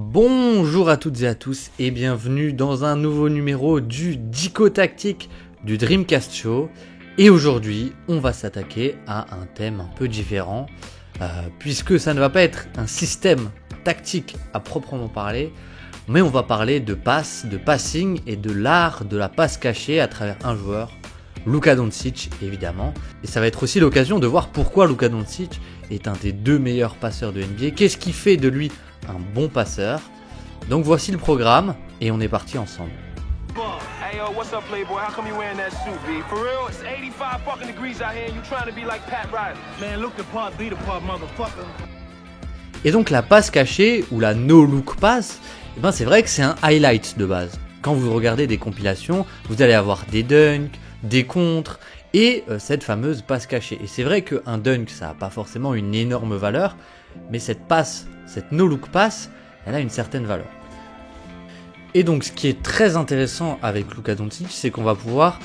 Bonjour à toutes et à tous et bienvenue dans un nouveau numéro du Dico Tactique du Dreamcast Show. Et aujourd'hui, on va s'attaquer à un thème un peu différent, puisque ça ne va pas être un système tactique à proprement parler, mais on va parler de passe, de passing et de l'art de la passe cachée à travers un joueur, Luka Doncic évidemment. Et ça va être aussi l'occasion de voir pourquoi Luka Doncic est un des deux meilleurs passeurs de NBA, qu'est-ce qui fait de lui un bon passeur. Donc voici le programme et on est parti ensemble. Hey yo, what's up, Playboy? How come you wearing that suit, B? For real, it's 85 fucking degrees out here and you trying to be like Pat Riley. Man, look the part, be the part, motherfucker. Et donc la passe cachée ou la no-look pass, c'est vrai que c'est un highlight de base. Quand vous regardez des compilations, vous allez avoir des dunks, des contres et cette fameuse passe cachée. Et c'est vrai qu'un dunk, ça n'a pas forcément une énorme valeur, mais cette passe, cette no-look pass, elle a une certaine valeur. Et donc ce qui est très intéressant avec Luka Doncic, c'est qu'on va pouvoir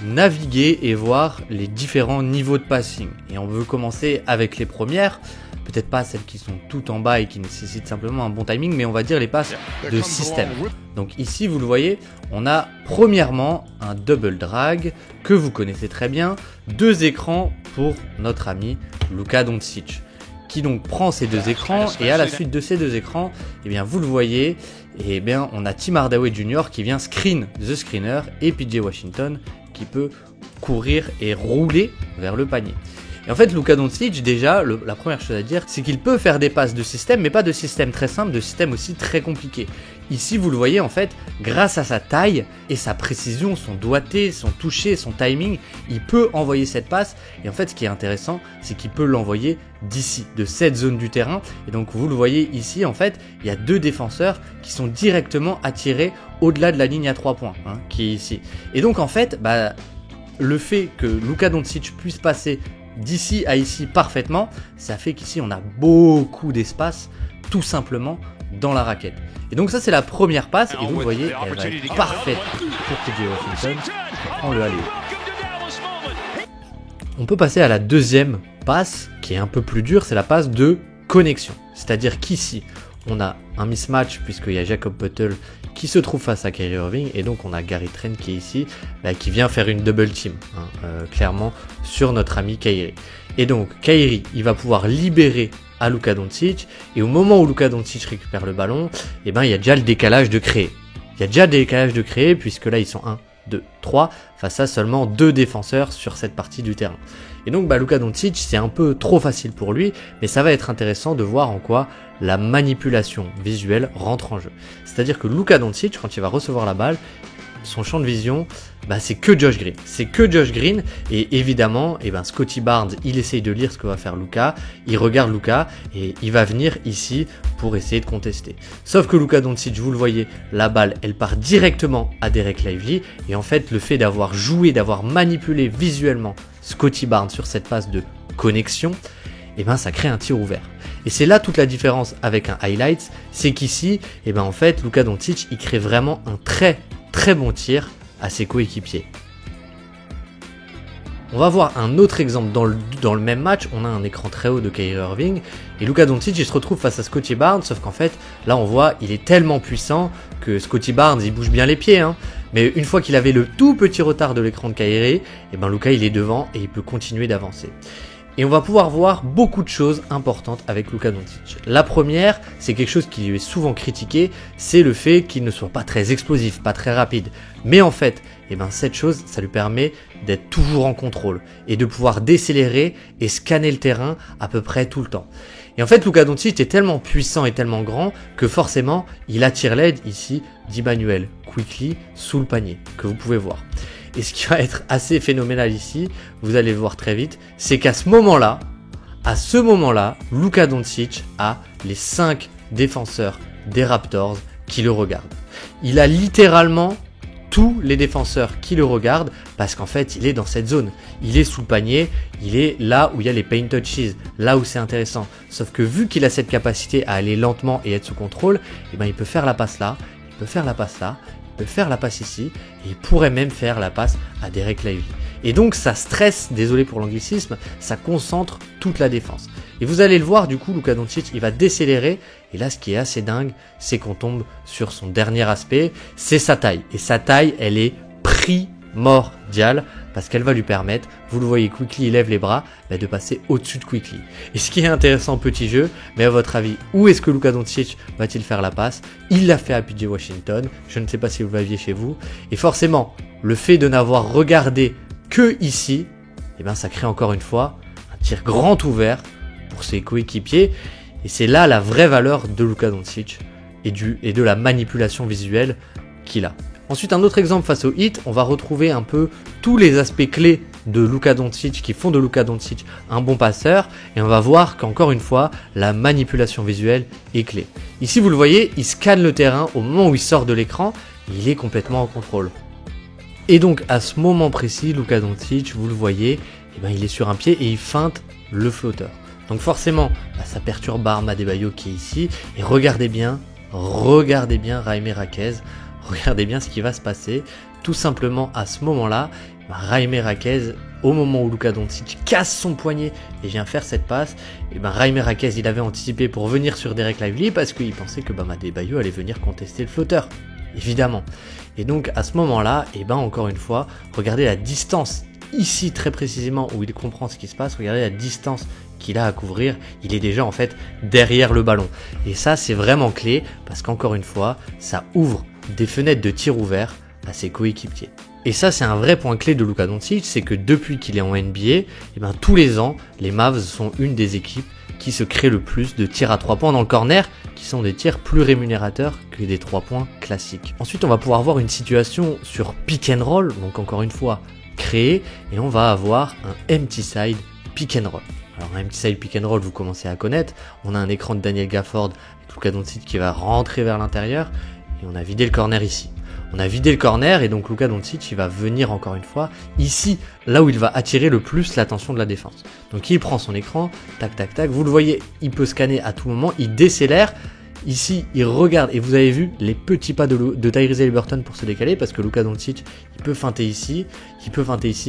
naviguer et voir les différents niveaux de passing. Et on veut commencer avec les premières, peut-être pas celles qui sont tout en bas et qui nécessitent simplement un bon timing, mais on va dire les passes de système. Donc ici, vous le voyez, on a premièrement un double drag que vous connaissez très bien, deux écrans pour notre ami Luka Doncic, qui donc prend ces deux écrans et à la suite de ces deux écrans, vous le voyez, on a Tim Hardaway Jr. qui vient screen the screener et PJ Washington qui peut courir et rouler vers le panier. Et en fait, Luka Doncic, déjà, la première chose à dire, c'est qu'il peut faire des passes de système, mais pas de système très simple, de système aussi très compliqué. Ici, vous le voyez, en fait, grâce à sa taille et sa précision, son doigté, son toucher, son timing, il peut envoyer cette passe. Et en fait, ce qui est intéressant, c'est qu'il peut l'envoyer d'ici, de cette zone du terrain. Et donc, vous le voyez ici, en fait, il y a deux défenseurs qui sont directement attirés au-delà de la ligne à 3 points, qui est ici. Et donc, en fait, le fait que Luka Doncic puisse passer d'ici à ici parfaitement, ça fait qu'ici on a beaucoup d'espace tout simplement dans la raquette. Et donc ça c'est la première passe et vous le voyez, elle va être parfaite pour PJ Washington qui prend le alley. On peut passer à la deuxième passe qui est un peu plus dure, c'est la passe de connexion. C'est-à-dire qu'ici on a un mismatch puisqu'il y a Jacob Poeltl qui se trouve face à Kyrie Irving et donc on a Gary Trent qui est ici, qui vient faire une double team, clairement sur notre ami Kyrie. Et donc Kyrie, il va pouvoir libérer à Luka Doncic et au moment où Luka Doncic récupère le ballon, il y a déjà le décalage de créer. Il y a déjà le décalage de créer puisque là ils sont 1, 2, 3 face à seulement 2 défenseurs sur cette partie du terrain. Et donc Luka Doncic, c'est un peu trop facile pour lui, mais ça va être intéressant de voir en quoi la manipulation visuelle rentre en jeu. C'est-à-dire que Luka Doncic, quand il va recevoir la balle, son champ de vision, c'est que Josh Green. C'est que Josh Green et évidemment, Scottie Barnes, il essaye de lire ce que va faire Luka, il regarde Luka et il va venir ici pour essayer de contester. Sauf que Luka Doncic, vous le voyez, la balle, elle part directement à Dereck Lively et en fait, le fait d'avoir joué, d'avoir manipulé visuellement Scottie Barnes sur cette passe de connexion, ça crée un tir ouvert. Et c'est là toute la différence avec un highlight, c'est qu'ici, en fait, Luka Doncic, il crée vraiment un très très bon tir à ses coéquipiers. On va voir un autre exemple dans le même match. On a un écran très haut de Kyrie Irving et Luka Doncic il se retrouve face à Scottie Barnes, sauf qu'en fait là on voit il est tellement puissant que Scottie Barnes il bouge bien les pieds, mais une fois qu'il avait le tout petit retard de l'écran de Kyrie, Luka il est devant et il peut continuer d'avancer. Et on va pouvoir voir beaucoup de choses importantes avec Luka Doncic. La première, c'est quelque chose qui lui est souvent critiqué, c'est le fait qu'il ne soit pas très explosif, pas très rapide. Mais en fait, cette chose, ça lui permet d'être toujours en contrôle et de pouvoir décélérer et scanner le terrain à peu près tout le temps. Et en fait, Luka Doncic est tellement puissant et tellement grand que forcément, il attire l'aide ici d'Immanuel Quickley sous le panier, que vous pouvez voir. Et ce qui va être assez phénoménal ici, vous allez le voir très vite, c'est qu'à ce moment-là, Luka Doncic a les 5 défenseurs des Raptors qui le regardent. Il a littéralement tous les défenseurs qui le regardent parce qu'en fait, il est dans cette zone. Il est sous le panier, il est là où il y a les paint touches, là où c'est intéressant. Sauf que vu qu'il a cette capacité à aller lentement et être sous contrôle, il peut faire la passe là, il peut faire la passe là, peut faire la passe ici et il pourrait même faire la passe à Dereck Lively. Et donc ça stresse, désolé pour l'anglicisme, ça concentre toute la défense. Et vous allez le voir, du coup, Luka Doncic, il va décélérer. Et là, ce qui est assez dingue, c'est qu'on tombe sur son dernier aspect, c'est sa taille. Et sa taille, elle est primordiale parce qu'elle va lui permettre, vous le voyez, Quickley, il lève les bras, de passer au-dessus de Quickley. Et ce qui est intéressant, petit jeu, mais à votre avis, où est-ce que Luka Doncic va-t-il faire la passe? Il l'a fait à PJ Washington, je ne sais pas si vous l'aviez chez vous. Et forcément, le fait de n'avoir regardé que ici, ça crée encore une fois un tir grand ouvert pour ses coéquipiers. Et c'est là la vraie valeur de Luka Doncic et de la manipulation visuelle qu'il a. Ensuite, un autre exemple face au Heat, on va retrouver un peu tous les aspects clés de Luka Doncic qui font de Luka Doncic un bon passeur. Et on va voir qu'encore une fois, la manipulation visuelle est clé. Ici, vous le voyez, il scanne le terrain au moment où il sort de l'écran. Il est complètement en contrôle. Et donc, à ce moment précis, Luka Doncic, vous le voyez, il est sur un pied et il feinte le flotteur. Donc forcément, ça perturbe Bam Adebayo qui est ici. Et regardez bien Jaime Jaquez. Regardez bien ce qui va se passer. Tout simplement, à ce moment-là, Jaime Jaquez, au moment où Luka Doncic casse son poignet et vient faire cette passe, Jaime Jaquez, il avait anticipé pour venir sur Dereck Lively parce qu'il pensait que Bam Adebayo allait venir contester le flotteur. Évidemment. Et donc, à ce moment-là, encore une fois, regardez la distance. Ici, très précisément, où il comprend ce qui se passe, regardez la distance qu'il a à couvrir, il est déjà en fait derrière le ballon. Et ça, c'est vraiment clé parce qu'encore une fois, ça ouvre des fenêtres de tir ouverts à ses coéquipiers. Et ça, c'est un vrai point clé de Luka Doncic, c'est que depuis qu'il est en NBA, tous les ans, les Mavs sont une des équipes qui se crée le plus de tirs à 3 points dans le corner, qui sont des tirs plus rémunérateurs que des 3 points classiques. Ensuite, on va pouvoir voir une situation sur pick and roll, donc encore une fois, créée, et on va avoir un empty side pick and roll. Alors un empty side pick and roll, vous commencez à connaître, on a un écran de Daniel Gafford avec Luka Doncic qui va rentrer vers l'intérieur, et on a vidé le corner ici. On a vidé le corner et donc Luka Doncic il va venir encore une fois ici, là où il va attirer le plus l'attention de la défense. Donc il prend son écran, tac tac tac, vous le voyez, il peut scanner à tout moment, il décélère. Ici, il regarde et vous avez vu les petits pas de Tyrese Haliburton pour se décaler parce que Luka Doncic, il peut feinter ici,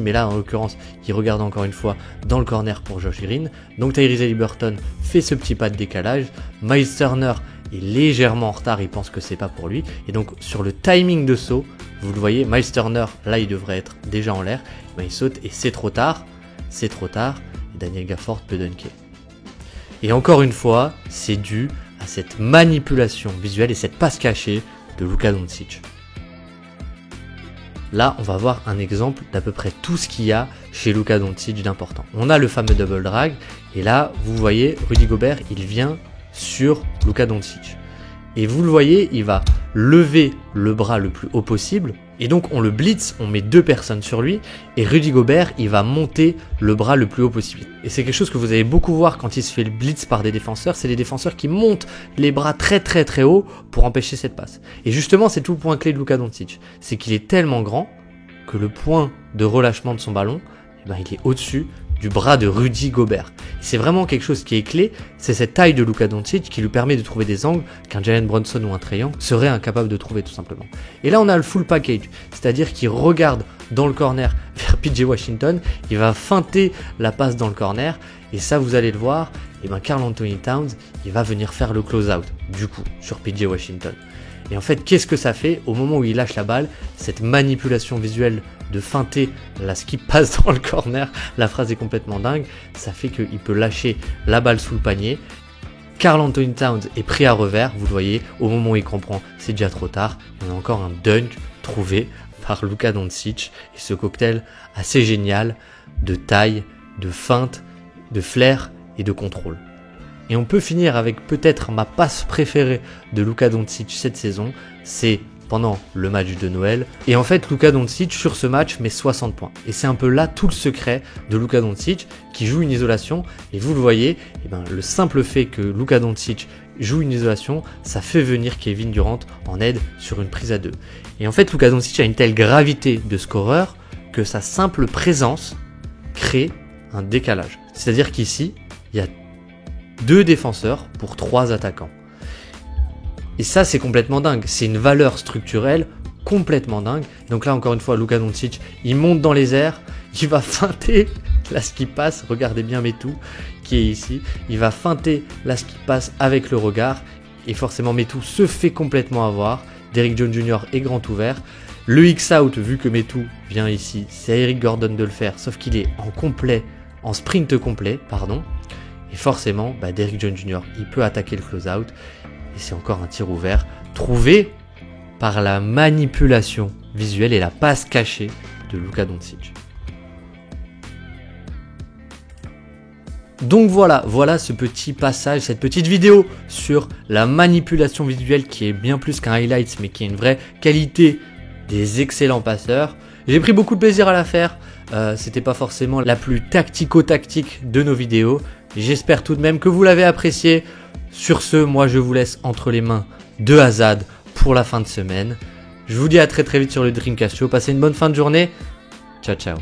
mais là en l'occurrence, il regarde encore une fois dans le corner pour Josh Green. Donc Tyrese Haliburton fait ce petit pas de décalage. Miles Turner est légèrement en retard, il pense que c'est pas pour lui. Et donc sur le timing de saut, vous le voyez, Miles Turner, là il devrait être déjà en l'air, il saute et c'est trop tard, et Daniel Gafford peut dunker. Et encore une fois, c'est dû à cette manipulation visuelle et cette passe cachée de Luka Doncic. Là, on va voir un exemple d'à peu près tout ce qu'il y a chez Luka Doncic d'important. On a le fameux double drag, et là, vous voyez, Rudy Gobert, il vient sur Luka Doncic. Et vous le voyez, il va lever le bras le plus haut possible, et donc on le blitz, on met 2 personnes sur lui, et Rudy Gobert, il va monter le bras le plus haut possible. Et c'est quelque chose que vous allez beaucoup voir quand il se fait le blitz par des défenseurs, c'est les défenseurs qui montent les bras très très très haut pour empêcher cette passe. Et justement, c'est tout le point clé de Luka Doncic, c'est qu'il est tellement grand que le point de relâchement de son ballon, il est au-dessus du bras de Rudy Gobert. C'est vraiment quelque chose qui est clé, c'est cette taille de Luka Doncic qui lui permet de trouver des angles qu'un Jalen Brunson ou un Trae Young serait incapable de trouver tout simplement. Et là on a le full package, c'est-à-dire qu'il regarde dans le corner vers PJ Washington, il va feinter la passe dans le corner, et ça vous allez le voir, Karl Anthony Towns, il va venir faire le close-out, du coup, sur PJ Washington. Et en fait, qu'est-ce que ça fait au moment où il lâche la balle, cette manipulation visuelle de feinter la skip passe dans le corner, la phrase est complètement dingue, ça fait qu'il peut lâcher la balle sous le panier. Karl Anthony Towns est pris à revers, vous le voyez, au moment où il comprend, c'est déjà trop tard. On a encore un dunk trouvé par Luka Doncic, et ce cocktail assez génial de taille, de feinte, de flair et de contrôle. Et on peut finir avec peut-être ma passe préférée de Luka Doncic cette saison, c'est pendant le match de Noël. Et en fait, Luka Doncic sur ce match met 60 points. Et c'est un peu là tout le secret de Luka Doncic qui joue une isolation. Et vous le voyez, le simple fait que Luka Doncic joue une isolation, ça fait venir Kevin Durant en aide sur une prise à 2. Et en fait, Luka Doncic a une telle gravité de scoreur que sa simple présence crée un décalage. C'est-à-dire qu'ici, il y a 2 défenseurs pour 3 attaquants. Et ça, c'est complètement dingue. C'est une valeur structurelle complètement dingue. Donc là, encore une fois, Luka Doncic, il monte dans les airs, il va feinter la skip pass. Regardez bien Metu qui est ici. Il va feinter la skip pass avec le regard. Et forcément, Metu se fait complètement avoir. Derrick Jones Jr. est grand ouvert. Le X-out, vu que Metu vient ici, c'est à Eric Gordon de le faire. Sauf qu'il est en sprint complet, pardon. Et forcément, Derrick Jones Jr. il peut attaquer le close-out. Et c'est encore un tir ouvert trouvé par la manipulation visuelle et la passe cachée de Luka Doncic. Donc voilà ce petit passage, cette petite vidéo sur la manipulation visuelle qui est bien plus qu'un highlight mais qui est une vraie qualité des excellents passeurs. J'ai pris beaucoup de plaisir à la faire, c'était pas forcément la plus tactico-tactique de nos vidéos. J'espère tout de même que vous l'avez apprécié. Sur ce, moi je vous laisse entre les mains de Azad pour la fin de semaine. Je vous dis à très vite sur le Dreamcast Show. Passez une bonne fin de journée. Ciao ciao.